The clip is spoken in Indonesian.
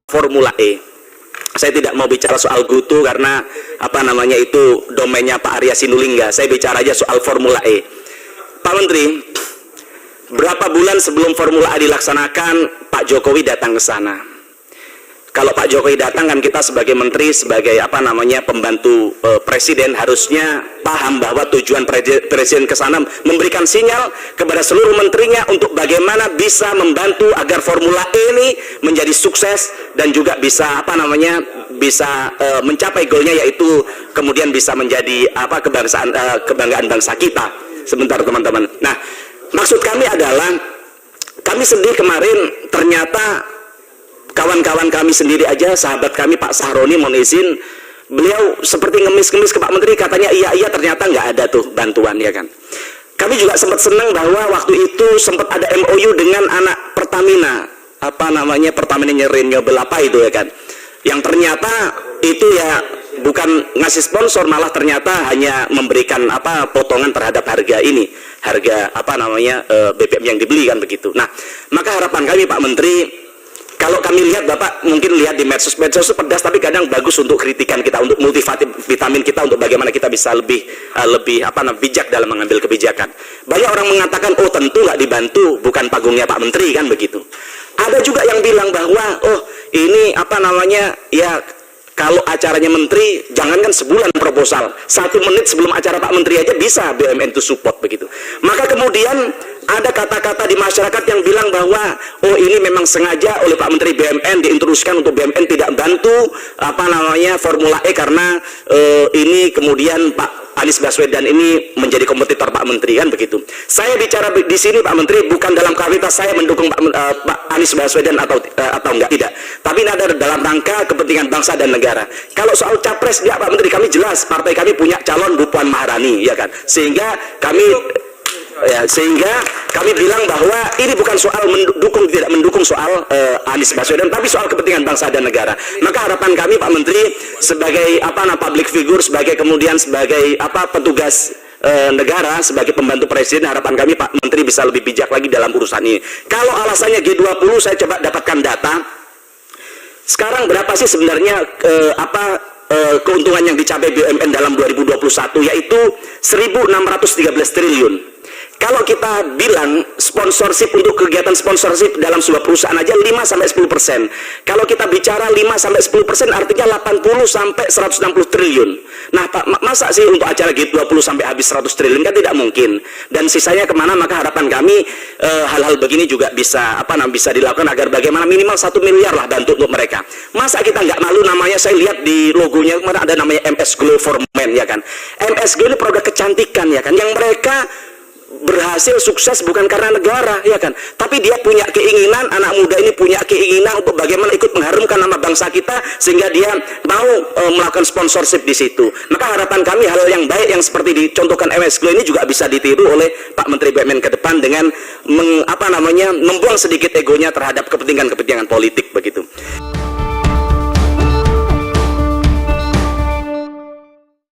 Formula E. Saya tidak mau bicara soal Gutu karena apa namanya itu domainnya Pak Arya Sinulinga. Saya bicara aja soal Formula E. Pak Menteri, berapa bulan sebelum Formula E dilaksanakan Pak Jokowi datang ke sana? Kalau Pak Jokowi datang kan kita sebagai menteri, sebagai apa namanya pembantu presiden harusnya paham bahwa tujuan presiden ke sana memberikan sinyal kepada seluruh menterinya untuk bagaimana bisa membantu agar Formula E ini menjadi sukses dan juga bisa apa namanya bisa mencapai goalnya, yaitu kemudian bisa menjadi apa kebanggaan bangsa kita. Sebentar teman-teman. Nah, maksud kami adalah kami sedih kemarin ternyata kawan-kawan kami sendiri aja, sahabat kami Pak Sahroni, mohon izin, beliau seperti ngemis-ngemis ke Pak Menteri, katanya iya ternyata nggak ada tuh bantuan, ya kan. Kami juga sempat senang bahwa waktu itu sempat ada MOU dengan anak Pertamina, apa namanya Pertamina Renewable apa itu, ya kan, yang ternyata itu ya bukan ngasih sponsor, malah ternyata hanya memberikan apa potongan terhadap harga ini, harga apa namanya BBM yang dibeli kan begitu. Nah, maka harapan kami Pak Menteri, kalau kami lihat, Bapak mungkin lihat di medsos itu pedas, tapi kadang bagus untuk kritikan kita, untuk multivitamin kita, untuk bagaimana kita bisa lebih bijak dalam mengambil kebijakan. Banyak orang mengatakan, oh tentu nggak dibantu, bukan panggungnya Pak Menteri kan begitu. Ada juga yang bilang bahwa, oh ini apa namanya, ya kalau acaranya Menteri, jangankan sebulan proposal, 1 menit sebelum acara Pak Menteri aja bisa BUMN itu support begitu. Maka kemudian ada kata-kata di masyarakat yang bilang bahwa oh ini memang sengaja oleh Pak Menteri BUMN diinstruksikan untuk BUMN tidak bantu apa namanya Formula E karena ini kemudian Pak Anies Baswedan ini menjadi kompetitor Pak Menteri kan begitu. Saya bicara di sini Pak Menteri bukan dalam kapasitas saya mendukung Pak Anies Baswedan atau enggak, tidak. Tapi ini ada dalam rangka kepentingan bangsa dan negara. Kalau soal capres ya Pak Menteri, kami jelas partai kami punya calon Bu Puan Maharani, ya kan. Sehingga kami bilang bahwa ini bukan soal mendukung tidak mendukung soal Anies Baswedan, tapi soal kepentingan bangsa dan negara. Maka harapan kami Pak Menteri sebagai public figure, sebagai petugas negara, sebagai pembantu presiden, harapan kami Pak Menteri bisa lebih bijak lagi dalam urusan ini. Kalau alasannya G20, saya coba dapatkan data. Sekarang berapa sih sebenarnya keuntungan yang dicapai BUMN dalam 2021, yaitu 1.613 triliun. Kalau kita bilang sponsorship untuk kegiatan sponsorship dalam sebuah perusahaan aja 5-10%. Kalau kita bicara 5-10% artinya 80-160 triliun. Nah, Pak, masa sih untuk acara G20 sampai habis 100 triliun kan tidak mungkin. Dan sisanya kemana? Maka harapan kami hal-hal begini juga bisa bisa dilakukan agar bagaimana minimal 1 miliar lah bantu untuk mereka. Masa kita nggak malu, namanya saya lihat di logonya kemarin ada namanya MS Glow for Men, ya kan. MS Glow ini produk kecantikan, ya kan, yang mereka berhasil sukses bukan karena negara, ya kan, tapi dia punya keinginan, anak muda ini punya keinginan untuk bagaimana ikut mengharumkan nama bangsa kita sehingga dia mau melakukan sponsorship di situ. Maka harapan kami hal yang baik yang seperti dicontohkan MS Glow ini juga bisa ditiru oleh Pak Menteri BUMN ke depan dengan membuang sedikit egonya terhadap kepentingan politik begitu.